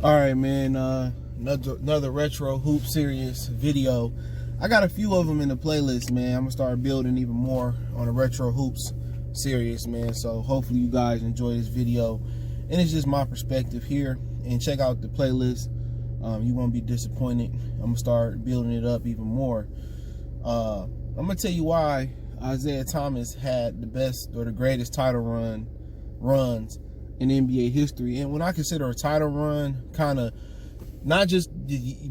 All right, man. Another retro hoop series video. I got a few of them in the playlist, man. I'm gonna start building even more on the retro hoops series, man. So hopefully you guys enjoy this video, and it's just my perspective here. And check out the playlist. You won't be disappointed. I'm gonna start building it up even more. I'm gonna tell you why Isaiah Thomas had the best or the greatest title runs in NBA history. And when I consider a title run, kind of not just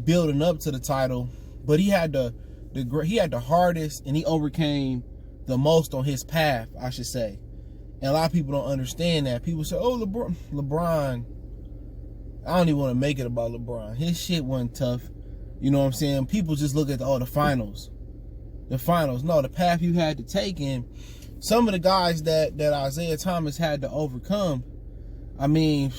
building up to the title, but he had the hardest, and he overcame the most on his path, I should say. And a lot of people don't understand that. People say, "Oh, LeBron." I don't even want to make it about LeBron. His shit wasn't tough. You know what I'm saying? People just look at the finals. The finals. No, the path you had to take. And some of the guys that Isaiah Thomas had to overcome, I mean,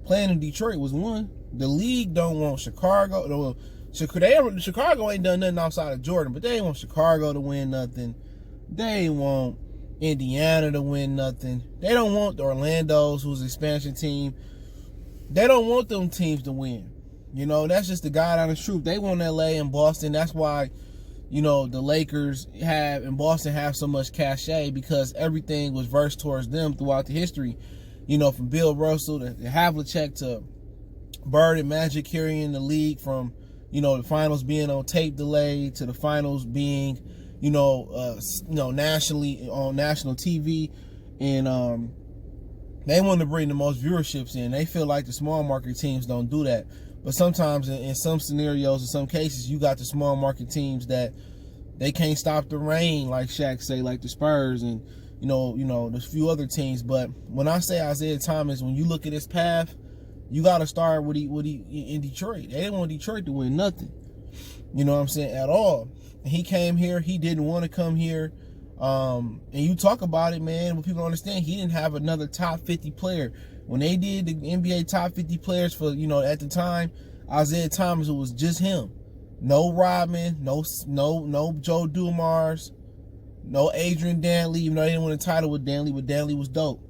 playing in Detroit was one. The league don't want Chicago. Chicago ain't done nothing outside of Jordan, but they ain't want Chicago to win nothing. They ain't want Indiana to win nothing. They don't want the Orlando's, who's an expansion team. They don't want them teams to win. You know, that's just the God honest truth. They want LA and Boston. That's why, you know, the Lakers and Boston have so much cachet, because everything was versed towards them throughout the history. You know, from Bill Russell to Havlicek to Bird and Magic carrying the league, from, you know, the finals being on tape delay to the finals being, nationally on national TV. And they want to bring the most viewerships in. They feel like the small market teams don't do that. But sometimes in some scenarios, in some cases, you got the small market teams that they can't stop the rain, like Shaq say, like the Spurs and, you know, there's a few other teams. But when I say Isaiah Thomas, when you look at his path, you got to start with he in Detroit. They didn't want Detroit to win nothing. You know what I'm saying? At all. And he came here. He didn't want to come here. And you talk about it, man, when people understand, he didn't have another top 50 player. When they did the NBA top 50 players for, you know, at the time, Isaiah Thomas, it was just him. No Rodman, no Joe Dumars, no Adrian Dantley, even though they didn't win a title with Dantley, but Dantley was dope.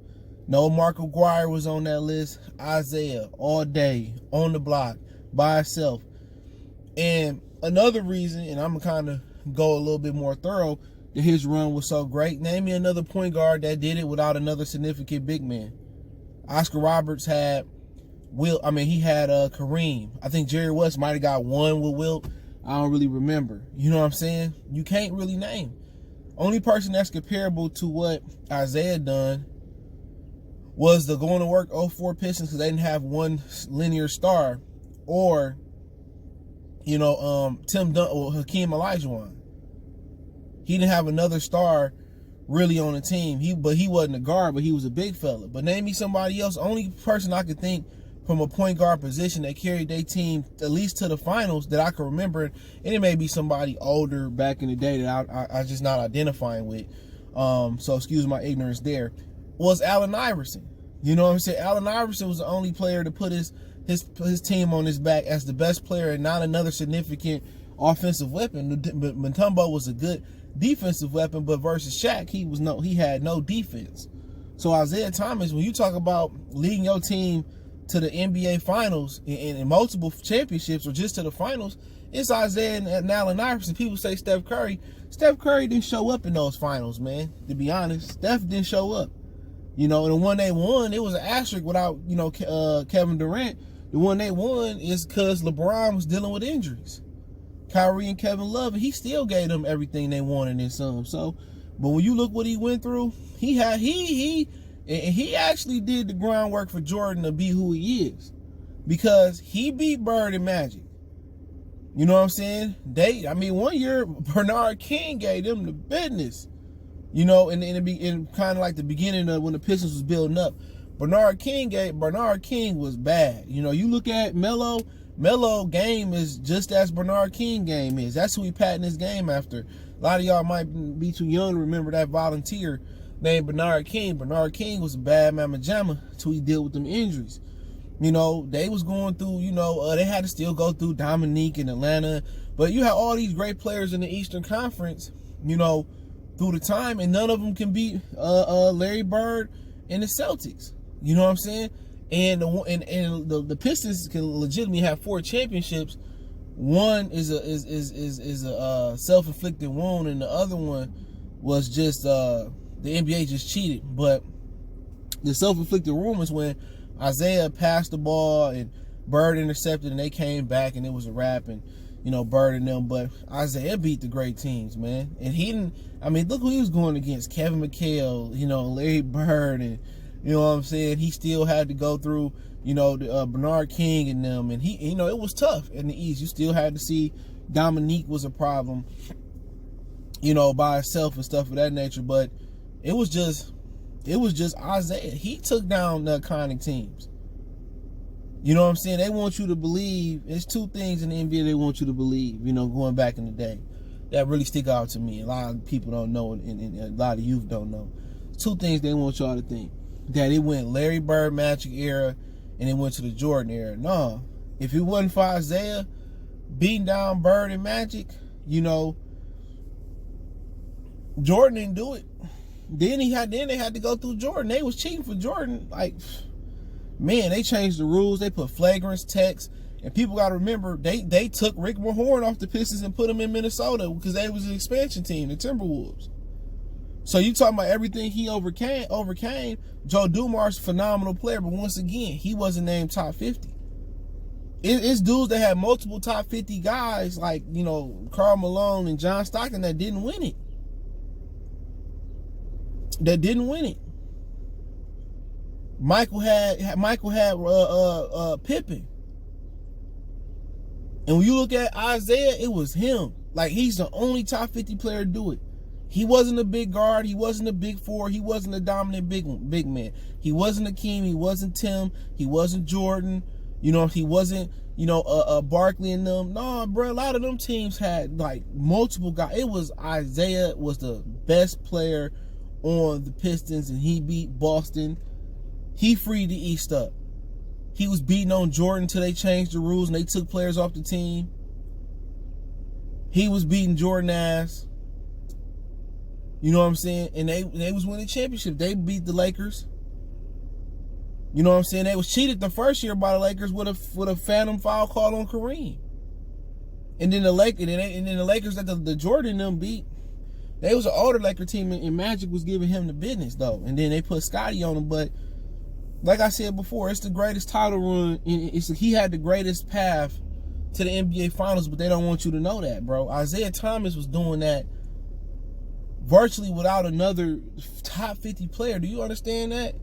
No Mark Aguirre was on that list. Isaiah, all day, on the block, by himself. And another reason, and I'm going to kind of go a little bit more thorough, that his run was so great. Name me another point guard that did it without another significant big man. Oscar Roberts had he had Kareem. I think Jerry West might have got one with Wilt. I don't really remember. You know what I'm saying? You can't really name. Only person that's comparable to what Isaiah done was the going to work 04 Pistons, because they didn't have one linear star, or, you know, Tim Duncan or Hakeem Olajuwon. He didn't have another star really on the team. But he wasn't a guard, but he was a big fella. But name me somebody else. Only person I could think from a point guard position that carried their team at least to the finals that I can remember, and it may be somebody older back in the day that I just not identifying with. So excuse my ignorance there. Was Allen Iverson. You know what I'm saying? Allen Iverson was the only player to put his team on his back as the best player and not another significant offensive weapon. But Mutombo was a good defensive weapon, but versus Shaq, he had no defense. So Isaiah Thomas, when you talk about leading your team to the NBA finals in multiple championships, or just to the finals, it's Isaiah and Allen Iverson. People say Steph Curry. Steph Curry didn't show up in those finals, man. To be honest, Steph didn't show up. You know, and the one they won, it was an asterisk without, you know, Kevin Durant. The one they won is because LeBron was dealing with injuries. Kyrie and Kevin Love, and he still gave them everything they wanted and some. So, but when you look what he went through, he actually did the groundwork for Jordan to be who he is, because he beat Bird and Magic. You know what I'm saying? One year Bernard King gave them the business. You know, in kind of like the beginning of when the Pistons was building up, Bernard King was bad. You know, you look at Melo game is just as Bernard King game is. That's who he patented his game after. A lot of y'all might be too young to remember that volunteer named Bernard King. Bernard King was a bad mamma jamma until he dealt with them injuries. You know, they was going through, they had to still go through Dominique in Atlanta. But you have all these great players in the Eastern Conference, through the time, and none of them can beat Larry Bird and the Celtics. You know what I'm saying? And the Pistons can legitimately have 4 championships. One is a self-inflicted wound, and the other one was just the NBA just cheated. But the self-inflicted wound is when Isaiah passed the ball and Bird intercepted, and they came back, and it was a wrap, and Bird and them. But Isaiah beat the great teams, man, and he didn't. I mean, look who he was going against: Kevin McHale, Larry Bird, and you know what I'm saying. He still had to go through, Bernard King and them, and he, it was tough in the East. You still had to see Dominique was a problem, by itself and stuff of that nature. But it was just Isaiah. He took down the iconic teams. You know what I'm saying? They want you to believe. There's 2 things in the NBA they want you to believe, going back in the day, that really stick out to me. A lot of people don't know, and a lot of youth don't know. 2 things they want y'all to think. That it went Larry Bird Magic era, and it went to the Jordan era. No. If it wasn't for Isaiah beating down Bird and Magic, Jordan didn't do it. Then they had to go through Jordan. They was cheating for Jordan. Like, man, they changed the rules. They put flagrant text. And people got to remember, they took Rick Mahorn off the Pistons and put him in Minnesota because they was an expansion team, the Timberwolves. So you talking about everything he overcame. Joe Dumars, phenomenal player, but once again, he wasn't named top 50. It's dudes that had multiple top 50 guys like, Karl Malone and John Stockton that didn't win it. Michael had Pippen. And when you look at Isaiah, it was him. Like, he's the only top 50 player to do it. He wasn't a big guard. He wasn't a big 4. He wasn't a dominant big man. He wasn't Akeem. He wasn't Tim. He wasn't Jordan. He wasn't, Barkley and them. No, bro, a lot of them teams had, like, multiple guys. It was Isaiah was the best player on the Pistons, and he beat Boston. He freed the East up. He was beating on Jordan until they changed the rules and they took players off the team. He was beating Jordan ass. You know what I'm saying? And they was winning championship. They beat the Lakers. You know what I'm saying? They was cheated the first year by the Lakers with a phantom foul call on Kareem. And then the Lakers that the Jordan them beat. They was an older Laker team, and Magic was giving him the business though. And then they put Scotty on him. But like I said before, it's the greatest title run. He had the greatest path to the NBA Finals, but they don't want you to know that, bro. Isaiah Thomas was doing that virtually without another top 50 player. Do you understand that?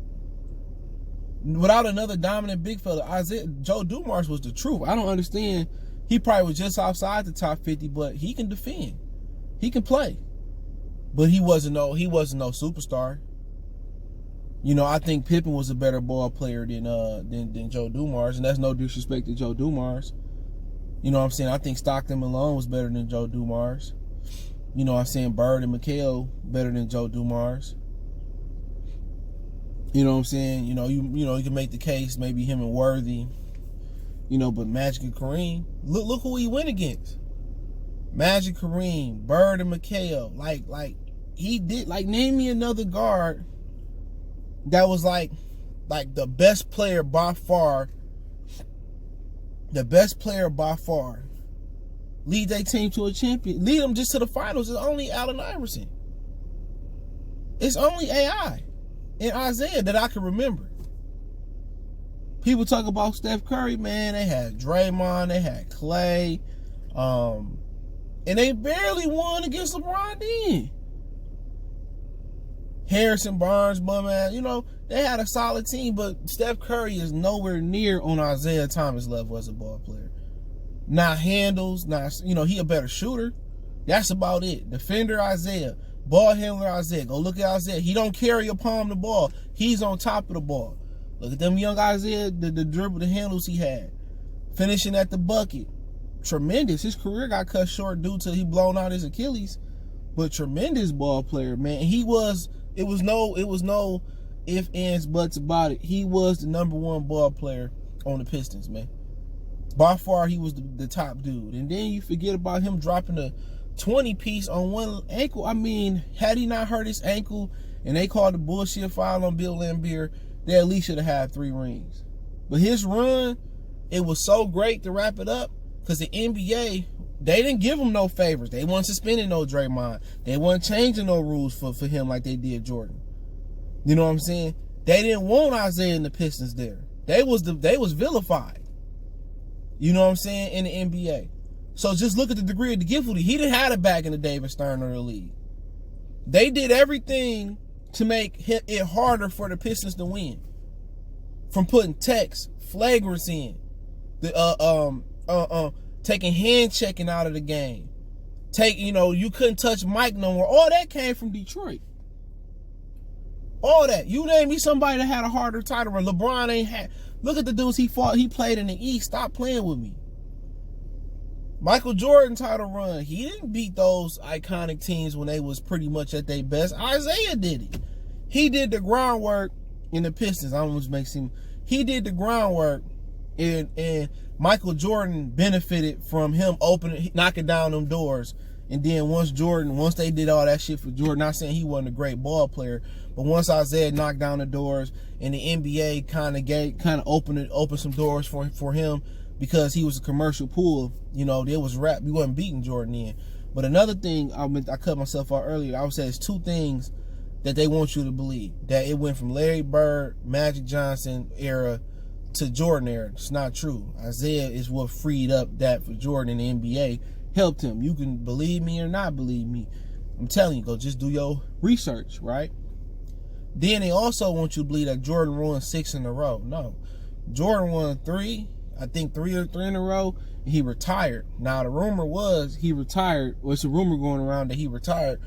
Without another dominant big fella, Joe Dumars was the truth. I don't understand. He probably was just outside the top 50, but he can defend. He can play. But he wasn't no superstar. I think Pippen was a better ball player than Joe Dumars, and that's no disrespect to Joe Dumars. You know what I'm saying? I think Stockton Malone was better than Joe Dumars. I'm saying Bird and McHale better than Joe Dumars. You know what I'm saying? You can make the case maybe him and Worthy. But Magic and Kareem, look who he went against. Magic, Kareem, Bird, and McHale. Like he did. Like, name me another guard that was like the best player by far. The best player by far. Lead their team to a champion. Lead them just to the finals. It's only Allen Iverson. It's only AI and Isaiah that I can remember. People talk about Steph Curry, man. They had Draymond, they had Clay, and they barely won against LeBron then. Harrison Barnes, bum ass, they had a solid team, but Steph Curry is nowhere near on Isaiah Thomas' level as a ball player. Not handles, he a better shooter. That's about it. Defender Isaiah, ball handler Isaiah. Go look at Isaiah. He don't carry or palm the ball. He's on top of the ball. Look at them young Isaiah, the dribble, the handles he had. Finishing at the bucket. Tremendous. His career got cut short due to he blown out his Achilles. But tremendous ball player, man. It was no ifs, ands, buts about it. He was the number 1 ball player on the Pistons, man. By far, he was the top dude. And then you forget about him dropping a 20-piece on one ankle. I mean, had he not hurt his ankle and they called the bullshit foul on Bill Laimbeer, they at least should have had 3 rings. But his run, it was so great to wrap it up because the NBA, they didn't give him no favors. They weren't suspending no Draymond. They weren't changing no rules for him like they did Jordan. You know what I'm saying? They didn't want Isaiah and the Pistons there. They was vilified. You know what I'm saying? In the NBA. So just look at the degree of the gift. He didn't have it back in the David Stern of the league. They did everything to make it harder for the Pistons to win. From putting techs, flagrants in, taking hand checking out of the game. You couldn't touch Mike no more. All that came from Detroit. All that. You name me somebody that had a harder title run. LeBron ain't had. Look at the dudes he fought. He played in the East. Stop playing with me. Michael Jordan title run. He didn't beat those iconic teams when they was pretty much at their best. Isaiah did it. He did the groundwork in the Pistons. I almost makes him. He did the groundwork, and Michael Jordan benefited from him knocking down them doors. And then once they did all that shit for Jordan, not saying he wasn't a great ball player, but once Isaiah knocked down the doors and the NBA kind of opened some doors for him because he was a commercial pool, there was rap. We wasn't beating Jordan in. But another thing, I cut myself out earlier, I would say it's two things that they want you to believe. That it went from Larry Bird, Magic Johnson era to Jordan era. It's not true. Isaiah is what freed up that for Jordan in the NBA. Helped him. You can believe me or not believe me. I'm telling you, go just do your research, right? Then they also want you to believe that Jordan won 6 in a row. No. Jordan won 3, I think 3 in a row, and he retired. Now, the rumor was he retired. Well, it's a rumor going around that he retired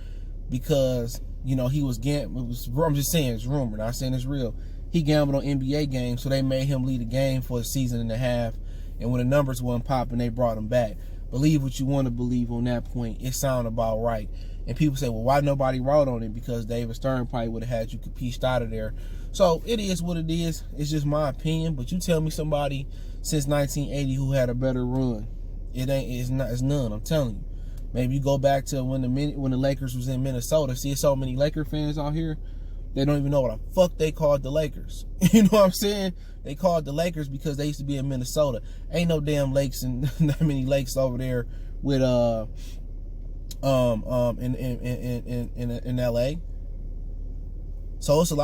because, he was gambling. I'm just saying it's rumor, not saying it's real. He gambled on NBA games, so they made him lead a game for a season and a half, and when the numbers weren't popping, they brought him back. Believe what you want to believe on that point. It sounded about right. And people say, well, why nobody wrote on it? Because David Stern probably would have had you capished out of there. So it is what it is. It's just my opinion. But you tell me somebody since 1980 who had a better run. It's none. I'm telling you. Maybe you go back to when the Lakers was in Minnesota. See, so many Laker fans out here. They don't even know what the fuck they called the Lakers. You know what I'm saying? They called the Lakers because they used to be in Minnesota. Ain't no damn lakes and that many lakes over there with in LA. So it's a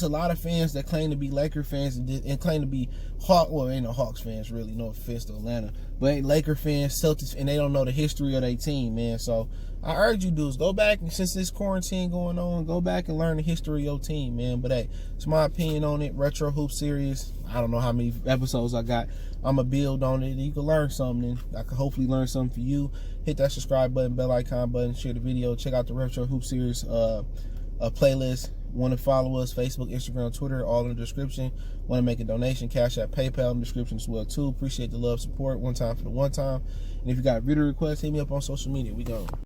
lot of fans that claim to be Laker fans and claim to be ain't no Hawks fans really, no offense to Atlanta, but ain't Laker fans, Celtics, and they don't know the history of their team, man. So I urge you dudes, go back, and since this quarantine going on, go back and learn the history of your team, man. But hey, it's my opinion on it. Retro Hoop Series. I don't know how many episodes I got. I'm going to build on it. You can learn something. I can hopefully learn something for you. Hit that subscribe button, bell icon button, share the video. Check out the Retro Hoop Series playlist. Want to follow us, Facebook, Instagram, Twitter, all in the description. Want to make a donation, Cash App, PayPal in the description as well, too. Appreciate the love, support. One time for the one time. And if you got video requests, hit me up on social media. We go.